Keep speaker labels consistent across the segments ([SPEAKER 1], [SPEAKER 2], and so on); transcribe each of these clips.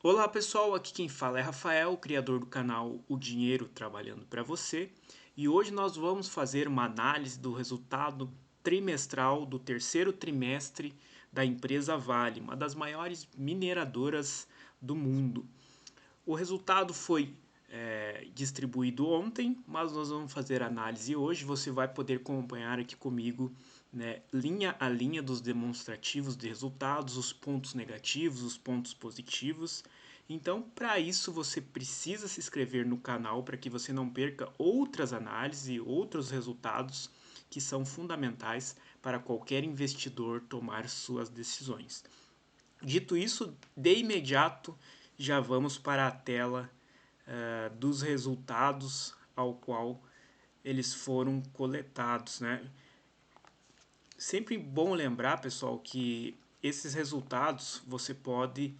[SPEAKER 1] Olá pessoal, aqui quem fala é Rafael, criador do canal O Dinheiro Trabalhando para Você, e hoje nós vamos fazer uma análise do resultado trimestral do terceiro trimestre da empresa Vale, uma das maiores mineradoras do mundo. O resultado foi distribuído ontem, mas nós vamos fazer análise hoje. Você vai poder acompanhar aqui comigo, né, linha a linha dos demonstrativos de resultados, os pontos negativos, os pontos positivos. Então, para isso, você precisa se inscrever no canal para que você não perca outras análises e outros resultados que são fundamentais para qualquer investidor tomar suas decisões. Dito isso, de imediato já vamos para a tela dos resultados ao qual eles foram coletados, né? Sempre bom lembrar, pessoal, que esses resultados você pode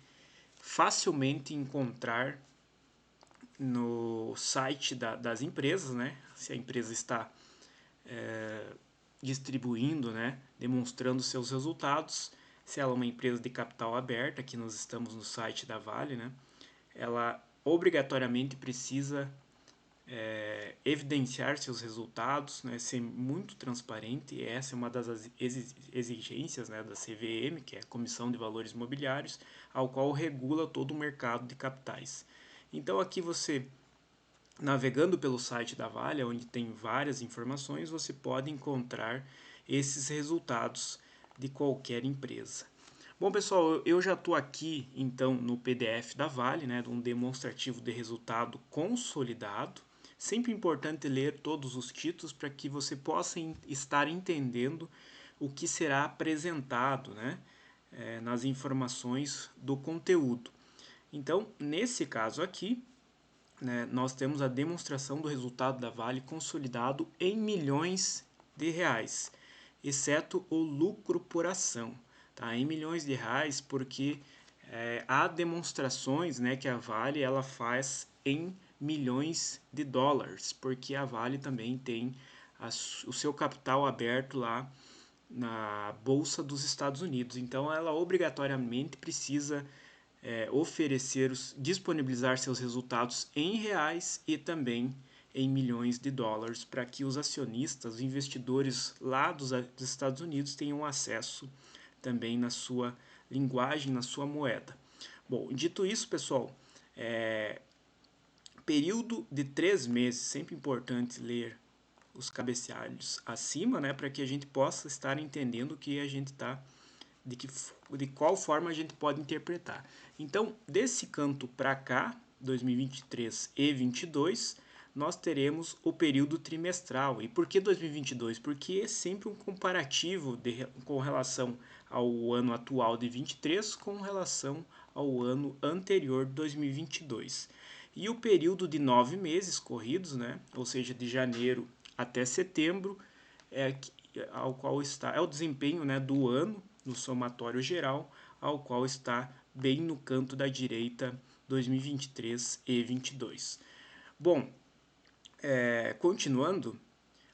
[SPEAKER 1] facilmente encontrar no site das empresas, né? Se a empresa está distribuindo, né? Demonstrando seus resultados. Se ela é uma empresa de capital aberta, aqui nós estamos no site da Vale, né? Ela obrigatoriamente precisa evidenciar seus resultados, né, ser muito transparente. Essa é uma das exigências, né, da CVM, que é a Comissão de Valores Mobiliários, ao qual regula todo o mercado de capitais. Então aqui você, navegando pelo site da Vale, onde tem várias informações, você pode encontrar esses resultados de qualquer empresa. Bom, pessoal, eu já estou aqui então no PDF da Vale, né, um demonstrativo de resultado consolidado. Sempre importante ler todos os títulos para que você possa estar entendendo o que será apresentado, né, nas informações do conteúdo. Então, nesse caso aqui, né, nós temos a demonstração do resultado da Vale consolidado em milhões de reais, exceto o lucro por ação, tá? Em milhões de reais, porque há demonstrações, né, que a Vale ela faz em milhões de dólares, porque a Vale também tem o seu capital aberto lá na Bolsa dos Estados Unidos. Então ela obrigatoriamente precisa disponibilizar seus resultados em reais e também em milhões de dólares para que os acionistas, os investidores lá dos Estados Unidos tenham acesso também na sua linguagem, na sua moeda. Bom, dito isso, pessoal, período de 3 meses, sempre importante ler os cabecealhos acima, né, para que a gente possa estar entendendo o que a gente está, de qual forma a gente pode interpretar. Então, desse canto para cá, 2023 e 2022, nós teremos o período trimestral. E por que 2022? Porque é sempre um comparativo com relação ao ano atual de 23 com relação ao ano anterior de 2022. E o período de 9 meses corridos, né, ou seja, de janeiro até setembro, ao qual está o desempenho, né, do ano no somatório geral, ao qual está bem no canto da direita 2023 e 22. Bom, continuando,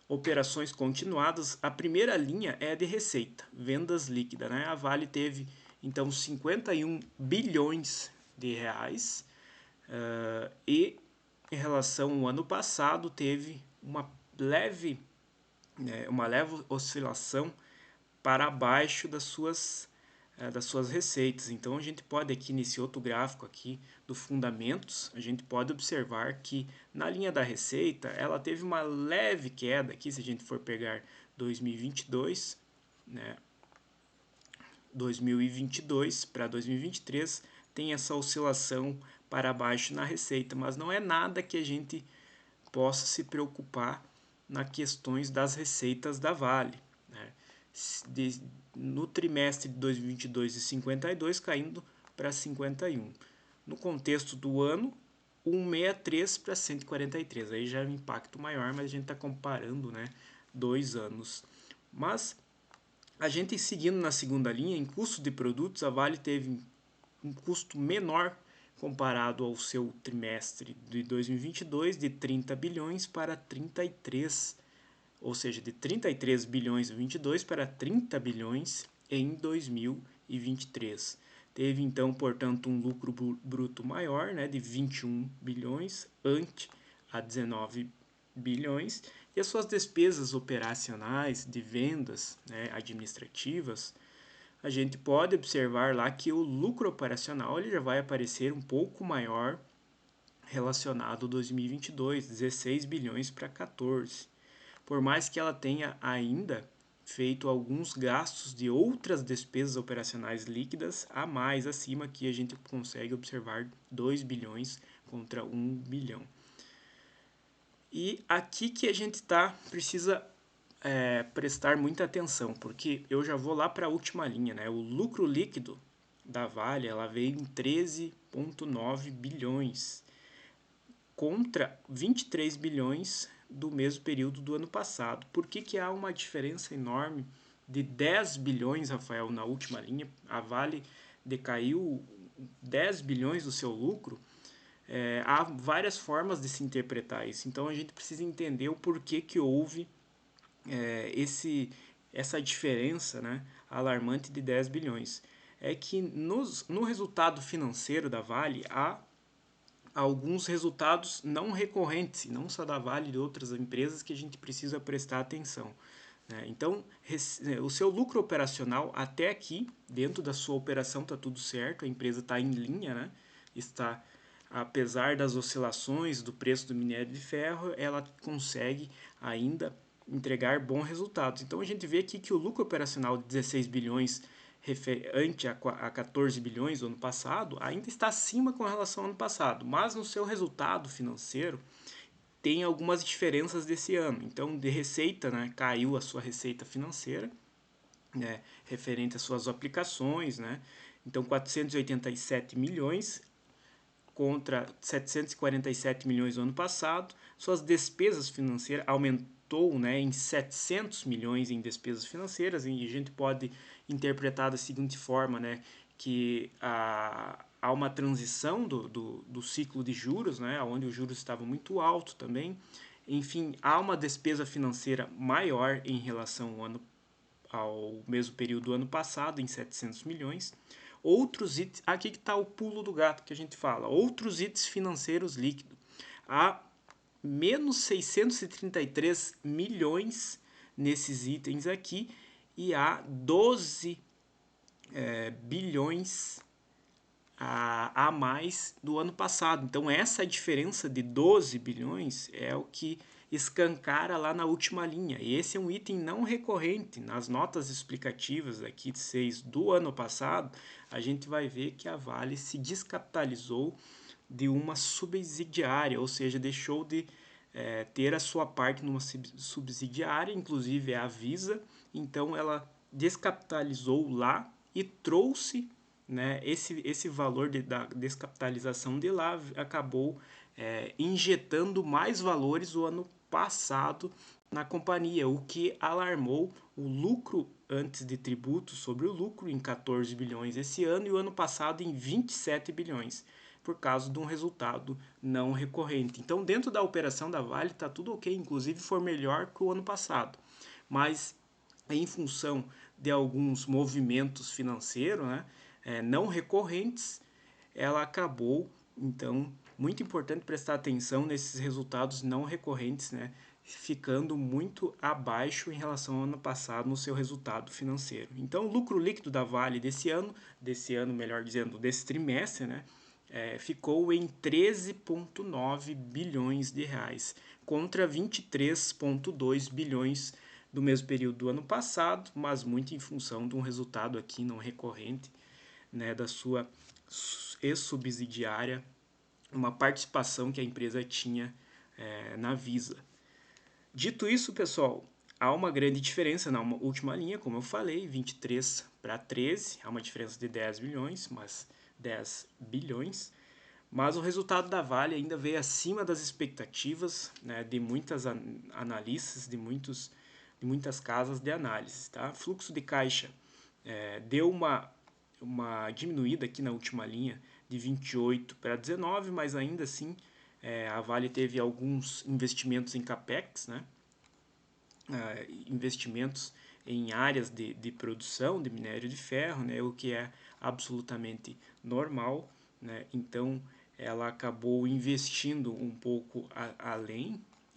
[SPEAKER 1] operações continuadas, a primeira linha é a de receita, vendas líquidas, né? A Vale teve então 51 bilhões de reais e em relação ao ano passado teve uma leve oscilação para baixo das suas receitas. Então a gente pode aqui nesse outro gráfico aqui do fundamentos, a gente pode observar que na linha da receita ela teve uma leve queda aqui, se a gente for pegar 2022, né? 2022 para 2023 tem essa oscilação para baixo na receita, mas não é nada que a gente possa se preocupar nas questões das receitas da Vale, né? No trimestre de 2022 de 52 caindo para 51. No contexto do ano, 163 para 143. Aí já é um impacto maior, mas a gente está comparando, né, 2 anos. Mas a gente seguindo na segunda linha, em custo de produtos, a Vale teve um custo menor comparado ao seu trimestre de 2022 de 30 bilhões para 33, ou seja, de 33 bilhões em 22 para 30 bilhões em 2023. teve então, portanto, um lucro bruto maior, né, de 21 bilhões ante a 19 bilhões, e as suas despesas operacionais de vendas, né, administrativas, a gente pode observar lá que o lucro operacional ele já vai aparecer um pouco maior relacionado a 2022, 16 bilhões para 14. Por mais que ela tenha ainda feito alguns gastos de outras despesas operacionais líquidas a mais acima, que a gente consegue observar 2 bilhões contra 1 bilhão. E aqui que a gente precisa prestar muita atenção, porque eu já vou lá para a última linha, né? O lucro líquido da Vale ela veio em 13,9 bilhões contra 23 bilhões do mesmo período do ano passado. Por que há uma diferença enorme de 10 bilhões, Rafael, na última linha? A Vale decaiu 10 bilhões do seu lucro. Há várias formas de se interpretar isso. Então a gente precisa entender o porquê que houve essa diferença, né, alarmante de 10 bilhões. É que no resultado financeiro da Vale há alguns resultados não recorrentes, não só da Vale e de outras empresas, que a gente precisa prestar atenção. Né? Então, o seu lucro operacional até aqui, dentro da sua operação, está tudo certo, a empresa está em linha, né? Está, apesar das oscilações do preço do minério de ferro, ela consegue ainda entregar bons resultados. Então, a gente vê aqui que o lucro operacional de 16 bilhões referente a 14 bilhões do ano passado, ainda está acima com relação ao ano passado, mas no seu resultado financeiro tem algumas diferenças desse ano. Então, de receita, né, caiu a sua receita financeira, né, referente às suas aplicações, né? Então, 487 milhões contra 747 milhões no ano passado. Suas despesas financeiras aumentou, né, em 700 milhões em despesas financeiras, e a gente pode interpretar da seguinte forma, né, que há uma transição do ciclo de juros, né, onde os juros estavam muito altos também. Enfim, há uma despesa financeira maior em relação ao mesmo período do ano passado, em 700 milhões. Outros itens, aqui que está o pulo do gato que a gente fala, outros itens financeiros líquidos. Há menos 633 milhões nesses itens aqui e há 12 bilhões a mais do ano passado. Então, essa diferença de 12 bilhões é o que escancara lá na última linha. E esse é um item não recorrente. Nas notas explicativas aqui de 6 do ano passado, a gente vai ver que a Vale se descapitalizou de uma subsidiária, ou seja, deixou de ter a sua parte numa subsidiária, inclusive é a Visa. Então, ela descapitalizou lá e trouxe, né, esse valor da descapitalização de lá acabou injetando mais valores o ano passado na companhia, o que alarmou o lucro antes de tributos sobre o lucro em 14 bilhões esse ano e o ano passado em 27 bilhões, por causa de um resultado não recorrente. Então, dentro da operação da Vale está tudo ok, inclusive foi melhor que o ano passado, mas em função de alguns movimentos financeiros, né, não recorrentes, ela acabou, então, muito importante prestar atenção nesses resultados não recorrentes, né, ficando muito abaixo em relação ao ano passado no seu resultado financeiro. Então, o lucro líquido da Vale desse ano, melhor dizendo, desse trimestre, né, ficou em 13,9 bilhões de reais, contra 23,2 bilhões do mesmo período do ano passado, mas muito em função de um resultado aqui não recorrente, né, da sua ex-subsidiária, uma participação que a empresa tinha na Visa. Dito isso, pessoal, há uma grande diferença na última linha, como eu falei, 23 para 13, há uma diferença de 10 bilhões, mas 10 bilhões, mas o resultado da Vale ainda veio acima das expectativas, né, de muitas analistas, de muitas casas de análise. Tá? Fluxo de caixa deu uma diminuída aqui na última linha de 28 para 19, mas ainda assim a Vale teve alguns investimentos em capex, né? Investimentos em áreas de produção de minério de ferro, né, o que é absolutamente normal, né? Então ela acabou investindo um pouco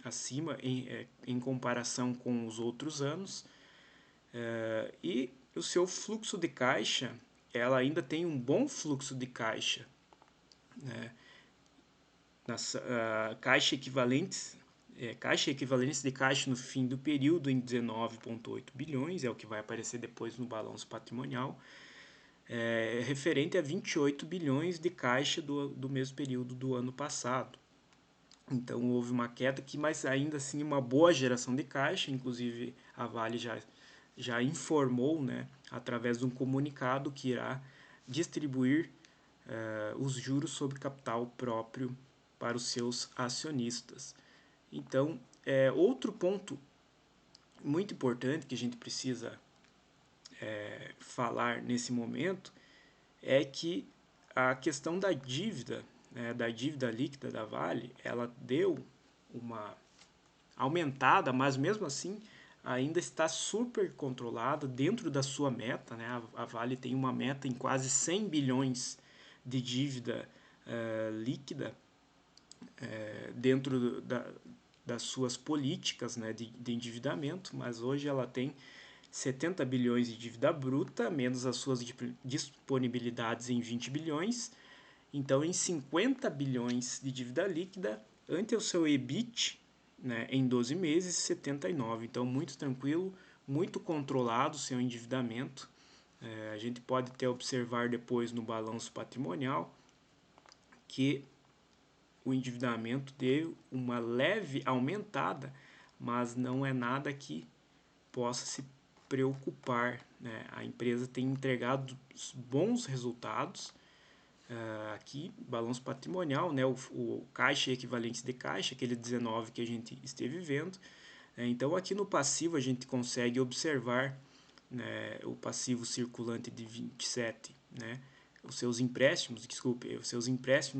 [SPEAKER 1] acima em comparação com os outros anos, e o seu fluxo de caixa, ela ainda tem um bom fluxo de caixa, né? Caixa equivalentes de caixa no fim do período em 19,8 bilhões, é o que vai aparecer depois no balanço patrimonial, referente a 28 bilhões de caixa do mesmo período do ano passado. Então houve uma queda aqui, mas ainda assim uma boa geração de caixa, inclusive a Vale já informou, né, através de um comunicado, que irá distribuir os juros sobre capital próprio para os seus acionistas. Então, outro ponto muito importante que a gente precisa falar nesse momento é que a questão da dívida, né, da dívida líquida da Vale, ela deu uma aumentada, mas mesmo assim ainda está super controlada dentro da sua meta, né? A Vale tem uma meta em quase 100 bilhões de dívida líquida dentro das suas políticas, né, de endividamento, mas hoje ela tem 70 bilhões de dívida bruta, menos as suas disponibilidades em 20 bilhões, então em 50 bilhões de dívida líquida, ante o seu EBIT, né, em 12 meses, 79. Então, muito tranquilo, muito controlado o seu endividamento. A gente pode até observar depois no balanço patrimonial que o endividamento deu uma leve aumentada, mas não é nada que possa se preocupar, né? A empresa tem entregado bons resultados. Aqui, balanço patrimonial, né? O caixa e equivalentes de caixa, aquele 19 que a gente esteve vendo. Então, aqui no passivo, a gente consegue observar, né, o passivo circulante de 27, né? Os seus empréstimos,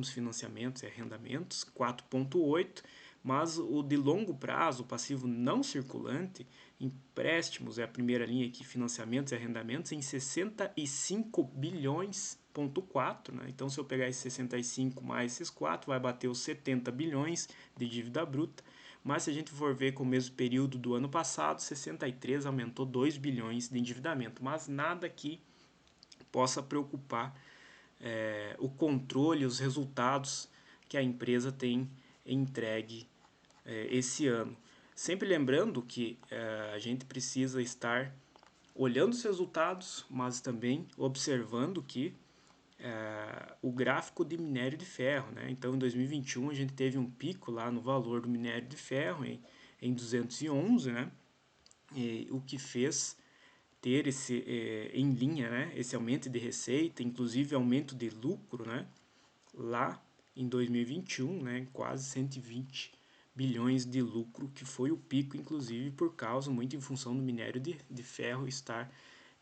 [SPEAKER 1] financiamentos e arrendamentos, 4,8, mas o de longo prazo, o passivo não circulante, empréstimos, é a primeira linha aqui, financiamentos e arrendamentos, em 65 bilhões,4, né? Então, se eu pegar esses 65 mais esses 4, vai bater os 70 bilhões de dívida bruta. Mas se a gente for ver com o mesmo período do ano passado, 63 aumentou 2 bilhões de endividamento, mas nada que possa preocupar o controle, os resultados que a empresa tem entregue esse ano. Sempre lembrando que a gente precisa estar olhando os resultados, mas também observando que o gráfico de minério de ferro, né? Então, em 2021 a gente teve um pico lá no valor do minério de ferro em 211, né? O que fez ter em linha, né, esse aumento de receita, inclusive aumento de lucro, né, lá em 2021, né, quase 120 bilhões de lucro, que foi o pico, inclusive por causa, muito em função do minério de ferro estar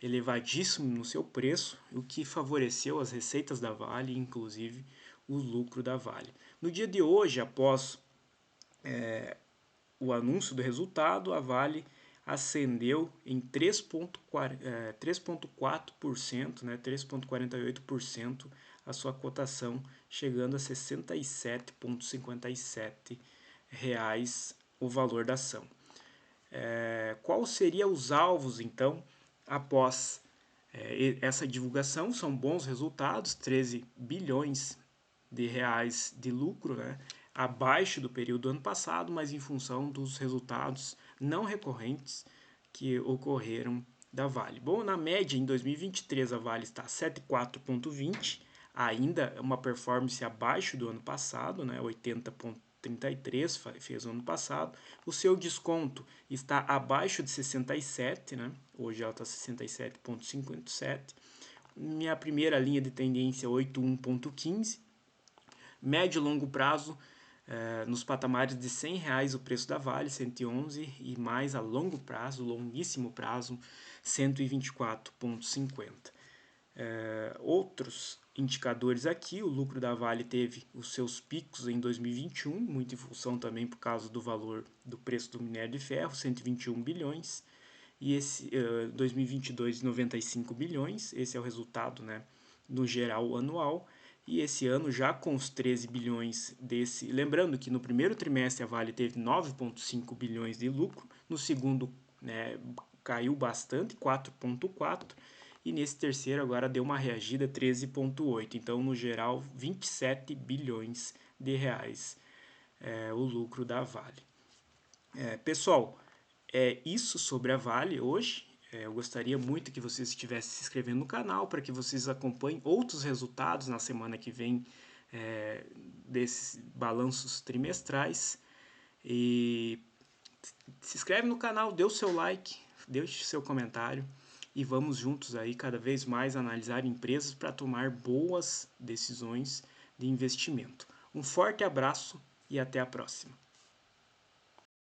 [SPEAKER 1] elevadíssimo no seu preço, o que favoreceu as receitas da Vale, inclusive o lucro da Vale. No dia de hoje, após o anúncio do resultado, a Vale ascendeu em 3,4%, né, 3,48% a sua cotação, chegando a R$ 67,57 o valor da ação. Qual seriam os alvos, então, após essa divulgação? São bons resultados, 13 bilhões de reais de lucro, né? Abaixo do período do ano passado, mas em função dos resultados não recorrentes que ocorreram da Vale. Bom, na média, em 2023, a Vale está 74,20, ainda uma performance abaixo do ano passado, né? 80,33 fez no ano passado. O seu desconto está abaixo de 67, né? Hoje ela está 67,57. Minha primeira linha de tendência 81,15. Médio e longo prazo, nos patamares de R$100 o preço da Vale, 111, e mais a longo prazo, longuíssimo prazo, 124,50. Outros indicadores aqui, o lucro da Vale teve os seus picos em 2021, muito em função também por causa do valor do preço do minério de ferro, 121 bilhões, e esse 2022 95 bilhões, esse é o resultado, né, no geral anual, e esse ano já com os 13 bilhões desse, lembrando que no primeiro trimestre a Vale teve 9,5 bilhões de lucro, no segundo, né, caiu bastante, 4,4, e nesse terceiro agora deu uma reagida, 13,8, então no geral 27 bilhões de reais o lucro da Vale. Pessoal, é isso sobre a Vale hoje. Eu gostaria muito que vocês estivessem se inscrevendo no canal para que vocês acompanhem outros resultados na semana que vem desses balanços trimestrais. E se inscreve no canal, dê o seu like, deixe seu comentário e vamos juntos aí cada vez mais analisar empresas para tomar boas decisões de investimento. Um forte abraço e até a próxima.